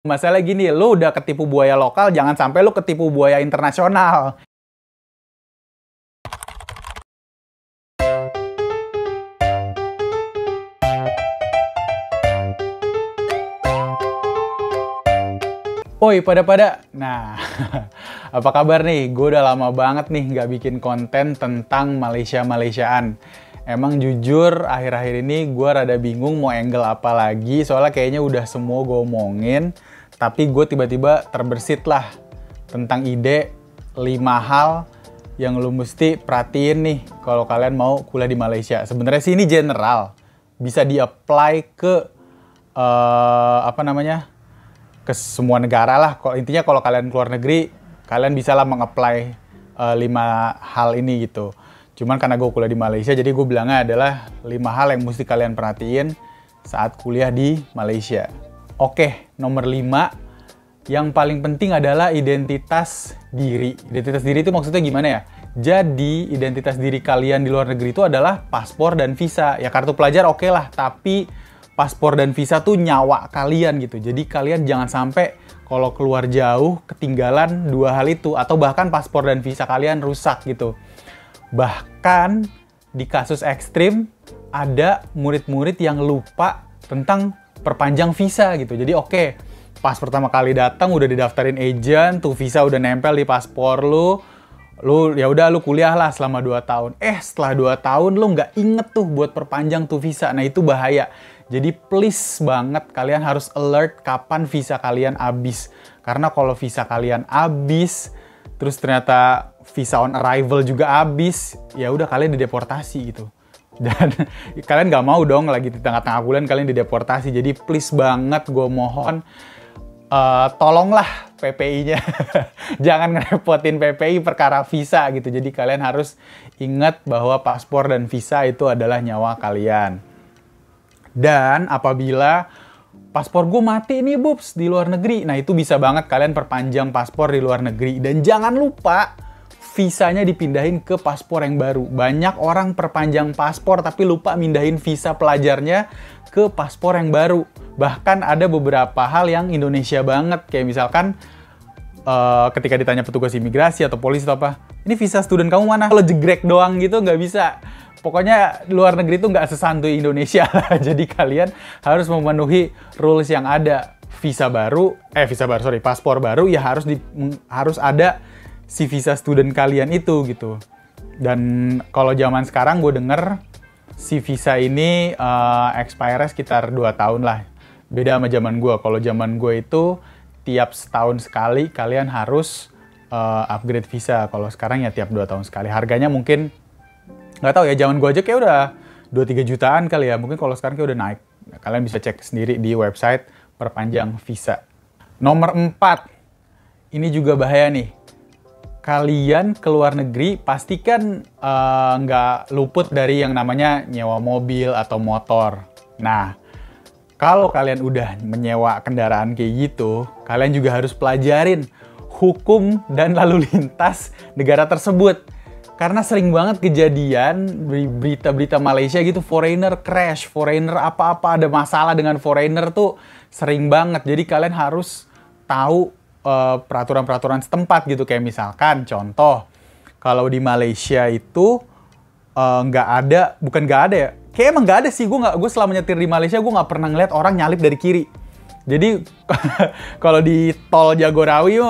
Masalah gini, lu udah ketipu buaya lokal, jangan sampai lu ketipu buaya internasional. Woi, pada-pada. Nah, apa kabar nih? Gue udah lama banget nih nggak bikin konten tentang Malaysia-Malaysiaan. Emang jujur, akhir-akhir ini gue rada bingung mau angle apa lagi. Soalnya kayaknya udah semua gue omongin. Tapi gue tiba-tiba terbersit lah tentang ide 5 hal yang lu mesti perhatiin nih kalau kalian mau kuliah di Malaysia. Sebenarnya sih ini general. Bisa di-apply ke, ke semua negara lah. Intinya kalau kalian keluar negeri, kalian bisa lah meng-apply 5 hal ini gitu. Cuman karena gue kuliah di Malaysia, jadi gue bilangnya adalah 5 hal yang mesti kalian perhatiin saat kuliah di Malaysia. Oke, nomor 5. Yang paling penting adalah identitas diri. Identitas diri itu maksudnya gimana ya? Jadi, identitas diri kalian di luar negeri itu adalah paspor dan visa. Ya kartu pelajar oke lah, tapi paspor dan visa tuh nyawa kalian gitu. Jadi kalian jangan sampai kalau keluar jauh ketinggalan 2 hal itu. Atau bahkan paspor dan visa kalian rusak gitu. Bahkan di kasus ekstrim ada murid-murid yang lupa tentang perpanjang visa gitu. Jadi oke, pas pertama kali datang udah didaftarin agent, tuh visa udah nempel di paspor lu ya udah lu kuliah lah selama 2 tahun. Setelah 2 tahun lu nggak inget tuh buat perpanjang tuh visa. Nah itu bahaya. Jadi please banget kalian harus alert kapan visa kalian habis. Karena kalau visa kalian habis, terus ternyata visa on arrival juga habis, ya udah kalian dideportasi gitu. Dan kalian nggak mau dong lagi di tengah-tengah bulan kalian dideportasi. Jadi please banget gue mohon, tolonglah PPI-nya. Jangan ngerepotin PPI perkara visa gitu. Jadi kalian harus ingat bahwa paspor dan visa itu adalah nyawa kalian. Dan apabila paspor gue mati nih Bubs di luar negeri, nah itu bisa banget kalian perpanjang paspor di luar negeri. Dan jangan lupa visanya dipindahin ke paspor yang baru. Banyak orang perpanjang paspor tapi lupa mindahin visa pelajarnya ke paspor yang baru. Bahkan ada beberapa hal yang Indonesia banget. Kayak misalkan ketika ditanya petugas imigrasi atau polisi atau apa, ini visa student kamu mana? Kalau jegrek doang gitu nggak bisa. Pokoknya luar negeri itu nggak sesantuy Indonesia lah. Jadi kalian harus memenuhi rules yang ada. Paspor baru ya harus ada si visa student kalian itu gitu. Dan kalau zaman sekarang gue denger si visa ini expire sekitar 2 tahun lah. Beda sama zaman gue. Kalau zaman gue itu tiap setahun sekali kalian harus upgrade visa. Kalau sekarang ya tiap 2 tahun sekali. Harganya mungkin nggak tahu ya, zaman gue aja kayak udah 2-3 jutaan kali ya. Mungkin kalau sekarang kayak udah naik. Kalian bisa cek sendiri di website perpanjang visa. Nomor 4. Ini juga bahaya nih. Kalian ke luar negeri pastikan nggak luput dari yang namanya nyewa mobil atau motor. Nah, kalau kalian udah menyewa kendaraan kayak gitu, kalian juga harus pelajarin hukum dan lalu lintas negara tersebut. Karena sering banget kejadian berita-berita Malaysia gitu, foreigner crash, foreigner apa-apa, ada masalah dengan foreigner tuh sering banget. Jadi kalian harus tahu peraturan-peraturan setempat gitu. Kayak misalkan contoh, kalau di Malaysia itu bukan nggak ada ya, kayak emang nggak ada sih. Gue selama nyetir di Malaysia gue nggak pernah ngeliat orang nyalip dari kiri. Jadi kalau di tol Jagorawi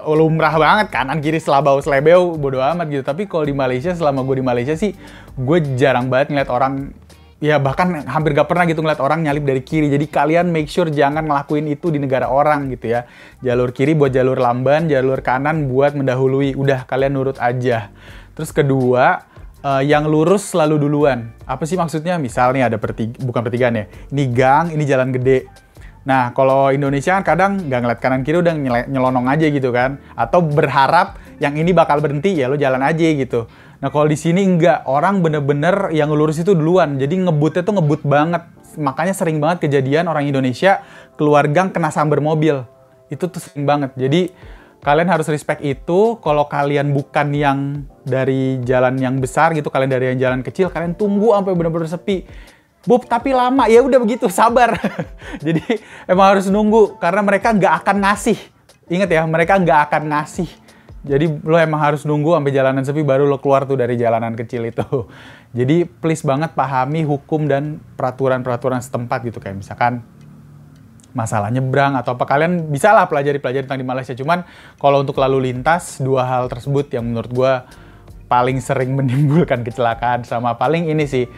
lumrah banget kanan kiri selebeu bodo amat gitu. Tapi kalau di Malaysia, selama gue di Malaysia sih gue jarang banget ngeliat orang, ya bahkan hampir gak pernah gitu ngeliat orang nyalip dari kiri. Jadi kalian make sure jangan ngelakuin itu di negara orang gitu ya. Jalur kiri buat jalur lamban, jalur kanan buat mendahului. Udah kalian nurut aja. Terus kedua, yang lurus selalu duluan. Apa sih maksudnya? Misal nih ada bukan pertigaan ya. Ini gang, ini jalan gede. Nah, kalau Indonesia kan kadang nggak ngeliat kanan kiri udah nyelonong aja gitu kan. Atau berharap yang ini bakal berhenti, ya lo jalan aja gitu. Nah, kalau di sini nggak. Orang bener-bener yang lurus itu duluan. Jadi ngebutnya tuh ngebut banget. Makanya sering banget kejadian orang Indonesia keluar gang kena sambar mobil. Itu tuh sering banget. Jadi kalian harus respect itu. Kalau kalian bukan yang dari jalan yang besar gitu, kalian dari yang jalan kecil, kalian tunggu sampai bener-bener sepi. Bob, tapi lama. Ya udah begitu, sabar. Jadi emang harus nunggu karena mereka nggak akan ngasih. Ingat ya, mereka nggak akan ngasih. Jadi lo emang harus nunggu sampai jalanan sepi baru lo keluar tuh dari jalanan kecil itu. Jadi please banget pahami hukum dan peraturan-peraturan setempat gitu. Kayak misalkan masalah nyebrang atau apa, kalian bisa lah pelajari tentang di Malaysia. Cuman kalau untuk lalu lintas, dua hal tersebut yang menurut gue paling sering menimbulkan kecelakaan. Sama paling ini sih,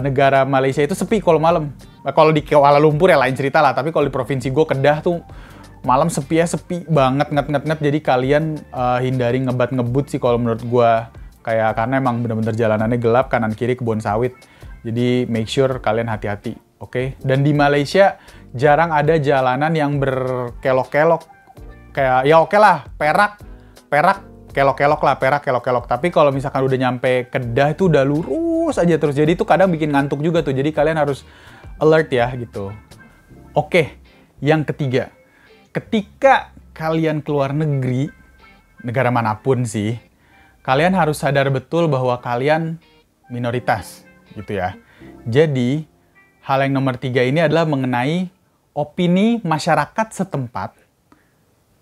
negara Malaysia itu sepi kalau malam. Kalau di Kuala Lumpur ya lain cerita lah, tapi kalau di provinsi gue, Kedah tuh malam sepi banget, nget. Jadi kalian hindari ngebut sih kalau menurut gue. Kayak karena emang bener-bener jalanannya gelap, kanan kiri kebun sawit. Jadi make sure kalian hati-hati. Oke, dan di Malaysia jarang ada jalanan yang berkelok-kelok. Kayak ya oke lah, Perak kelok-kelok lah, Perak kelok-kelok. Tapi kalau misalkan udah nyampe Kedah itu udah lurus aja terus. Jadi itu kadang bikin ngantuk juga tuh. Jadi kalian harus alert ya gitu. Oke, yang ketiga. Ketika kalian keluar negeri, negara manapun sih, kalian harus sadar betul bahwa kalian minoritas gitu ya. Jadi hal yang nomor 3 ini adalah mengenai opini masyarakat setempat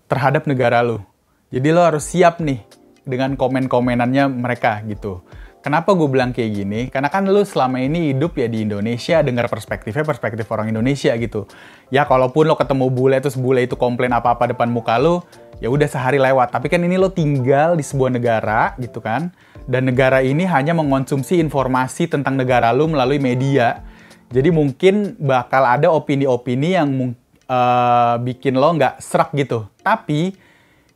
terhadap negara lo. Jadi lo harus siap nih dengan komen-komenannya mereka gitu. Kenapa gue bilang kayak gini? Karena kan lo selama ini hidup ya di Indonesia, dengar perspektif orang Indonesia gitu. Ya kalaupun lo ketemu bule, terus bule itu komplain apa-apa depan muka lo, ya udah sehari lewat. Tapi kan ini lo tinggal di sebuah negara gitu kan. Dan negara ini hanya mengkonsumsi informasi tentang negara lo melalui media. Jadi mungkin bakal ada opini-opini yang bikin lo nggak serak gitu. Tapi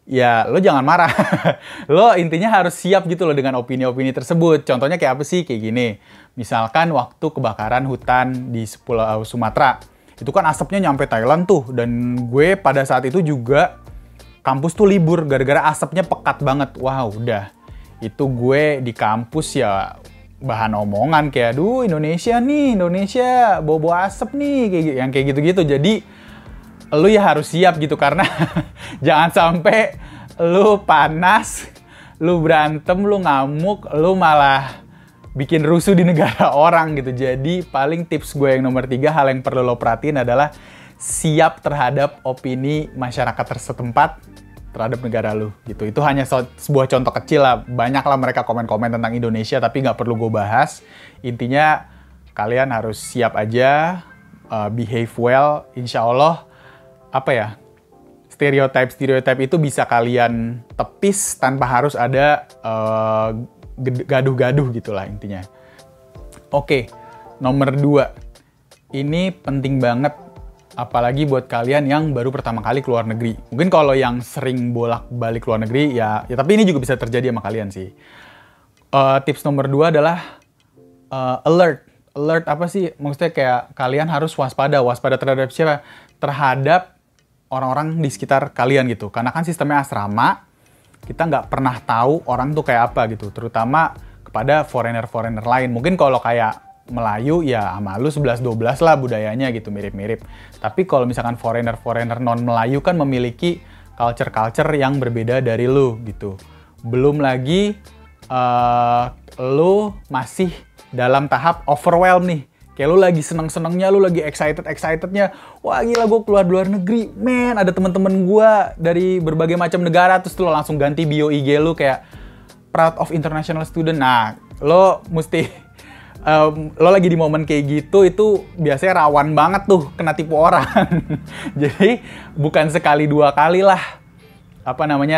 ya lo jangan marah. Lo intinya harus siap gitu loh dengan opini-opini tersebut. Contohnya kayak apa sih? Kayak gini. Misalkan waktu kebakaran hutan di Pulau Sumatera. Itu kan asapnya nyampe Thailand tuh. Dan gue pada saat itu juga kampus tuh libur gara-gara asapnya pekat banget. Wow, udah. Itu gue di kampus ya bahan omongan kayak, aduh Indonesia bawa asap nih, kayak gitu-gitu. Jadi lu ya harus siap gitu karena jangan sampai lu panas, lu berantem, lu ngamuk, lu malah bikin rusuh di negara orang gitu. Jadi paling tips gue yang nomor 3, hal yang perlu lo perhatiin adalah siap terhadap opini masyarakat setempat terhadap negara lu gitu. Itu hanya sebuah contoh kecil lah. Banyak lah mereka komen-komen tentang Indonesia, tapi nggak perlu gue bahas. Intinya kalian harus siap aja, behave well. Insya Allah, apa ya, stereotype itu bisa kalian tepis tanpa harus ada gaduh-gaduh gitulah intinya. Oke, nomor 2. Ini penting banget. Apalagi buat kalian yang baru pertama kali keluar negeri. Mungkin kalau yang sering bolak-balik keluar negeri, ya tapi ini juga bisa terjadi sama kalian sih. Tips nomor 2 adalah alert. Alert apa sih? Maksudnya kayak kalian harus waspada. Waspada terhadap siapa? Terhadap orang-orang di sekitar kalian gitu. Karena kan sistemnya asrama, kita nggak pernah tahu orang tuh kayak apa gitu. Terutama kepada foreigner-foreigner lain. Mungkin kalau kayak Melayu ya sama lu 11-12 lah budayanya gitu, mirip-mirip. Tapi kalau misalkan foreigner non-Melayu kan memiliki culture yang berbeda dari lu gitu. Belum lagi lu masih dalam tahap overwhelm nih. Kayak lu lagi seneng-senengnya, lu lagi excitednya. Wah gila, gue keluar luar negeri. Man, ada temen-temen gue dari berbagai macam negara. Terus lu langsung ganti bio IG lu kayak proud of international student. Nah, lo mesti lo lagi di momen kayak gitu, itu biasanya rawan banget tuh kena tipu orang. Jadi bukan sekali 2 kali lah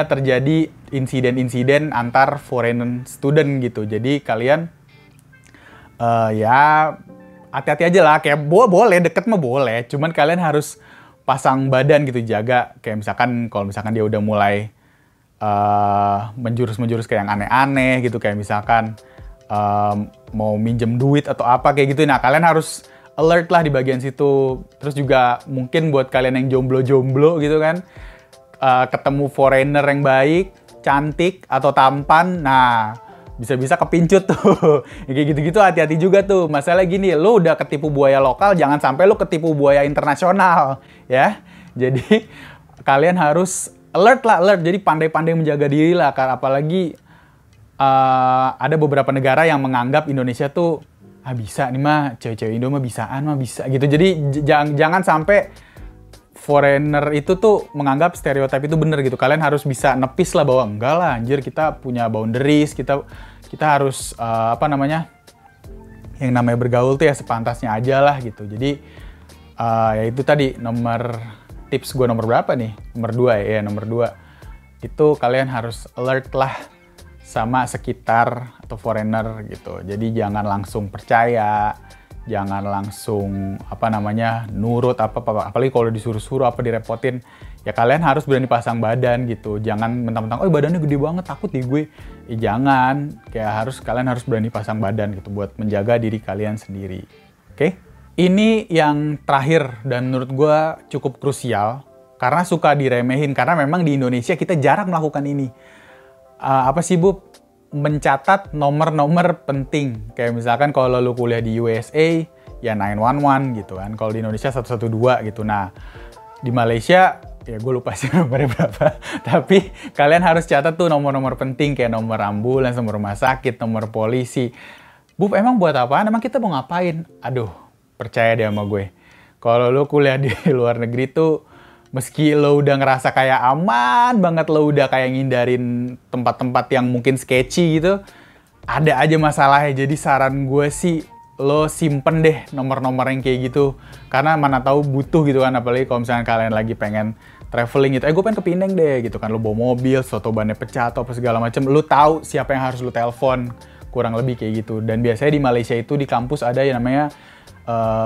terjadi insiden-insiden antar foreign student gitu. Jadi kalian ya hati-hati aja lah. Kayak boleh deket mah boleh, cuman kalian harus pasang badan gitu, jaga. Kayak misalkan kalau misalkan dia udah mulai menjurus ke yang aneh-aneh gitu, kayak misalkan mau minjem duit atau apa kayak gitu. Nah, kalian harus alert lah di bagian situ. Terus juga mungkin buat kalian yang jomblo-jomblo gitu kan, ketemu foreigner yang baik, cantik, atau tampan, nah bisa-bisa kepincut tuh. Kayak gitu-gitu hati-hati juga tuh. Masalah gini, lo udah ketipu buaya lokal, jangan sampai lo ketipu buaya internasional ya. Jadi kalian harus alert lah, alert. Jadi pandai-pandai menjaga diri lah, apalagi ada beberapa negara yang menganggap Indonesia tuh bisa nih mah, cewek-cewek Indo mah bisaan mah bisa gitu. Jadi jangan sampai foreigner itu tuh menganggap stereotip itu bener gitu. Kalian harus bisa nepis lah bahwa enggak lah anjir, kita punya boundaries, kita harus apa namanya, yang namanya bergaul tuh ya sepantasnya aja lah gitu. Jadi ya itu tadi tips gue nomor berapa nih? Nomor 2 ya, nomor 2. Itu kalian harus alert lah sama sekitar atau foreigner gitu. Jadi jangan langsung percaya, jangan langsung apa namanya nurut apa apalagi kalau disuruh-suruh apa direpotin. Ya kalian harus berani pasang badan gitu. Jangan mentang-mentang oh badannya gede banget takut di gue. Jangan, kalian harus berani pasang badan gitu buat menjaga diri kalian sendiri. Oke? Ini yang terakhir dan menurut gue cukup krusial karena suka diremehin karena memang di Indonesia kita jarang melakukan ini. Apa sih Bu? Mencatat nomor-nomor penting. Kayak misalkan kalau lu kuliah di USA ya 911 gitu kan. Kalau di Indonesia 112 gitu. Nah, di Malaysia ya gue lupa sih nomornya berapa. Tapi kalian harus catat tuh nomor-nomor penting kayak nomor ambulans, nomor rumah sakit, nomor polisi. Bu, emang buat apaan? Emang kita mau ngapain? Aduh, percaya deh sama gue. Kalau lu kuliah di luar negeri tuh meski lo udah ngerasa kayak aman banget, lo udah kayak ngindarin tempat-tempat yang mungkin sketchy gitu, ada aja masalahnya. Jadi saran gue sih, lo simpen deh nomor-nomor yang kayak gitu. Karena mana tahu butuh gitu kan, apalagi kalau misalnya kalian lagi pengen traveling gitu. Gue pengen ke Pineng deh gitu kan, lo bawa mobil, soto bannya pecah atau apa segala macam. Lo tahu siapa yang harus lo telepon, kurang lebih kayak gitu. Dan biasanya di Malaysia itu di kampus ada yang namanya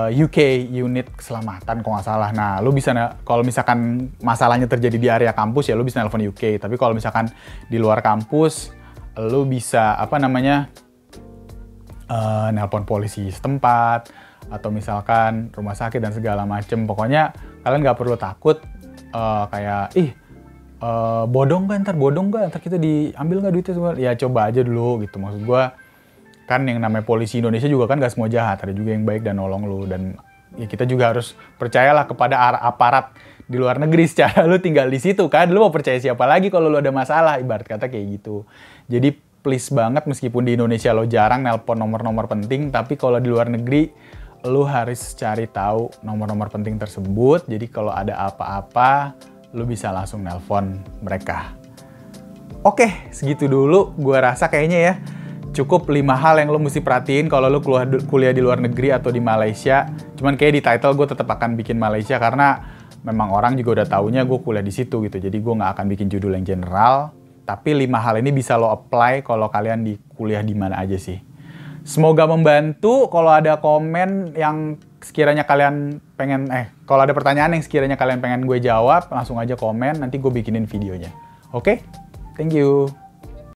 UK unit keselamatan kalau nggak salah. Nah, lu bisa kalau misalkan masalahnya terjadi di area kampus ya lu bisa nelpon UK. Tapi kalau misalkan di luar kampus, lu bisa apa namanya nelpon polisi setempat atau misalkan rumah sakit dan segala macem. Pokoknya kalian nggak perlu takut kayak bodong nggak ntar kita diambil nggak duitnya semua. Ya coba aja dulu gitu. Maksud gua kan yang namanya polisi Indonesia juga kan gak semua jahat, ada juga yang baik dan nolong lu. Dan ya kita juga harus percayalah kepada aparat di luar negeri secara lu tinggal di situ kan. Lu mau percaya siapa lagi kalau lu ada masalah, ibarat kata kayak gitu. Jadi please banget, meskipun di Indonesia lo jarang nelpon nomor-nomor penting, tapi kalau di luar negeri lu harus cari tahu nomor-nomor penting tersebut. Jadi kalau ada apa-apa lu bisa langsung nelpon mereka. Oke, segitu dulu gua rasa kayaknya ya. Cukup 5 hal yang lo mesti perhatiin kalau lo kuliah di luar negeri atau di Malaysia. Cuman kayak di title gue tetap akan bikin Malaysia karena memang orang juga udah taunya gue kuliah di situ gitu. Jadi gue nggak akan bikin judul yang general. Tapi 5 hal ini bisa lo apply kalau kalian di kuliah di mana aja sih. Semoga membantu. Kalau ada komen yang sekiranya kalian pengen, kalau ada pertanyaan yang sekiranya kalian pengen gue jawab, langsung aja komen. Nanti gue bikinin videonya. Oke? Thank you.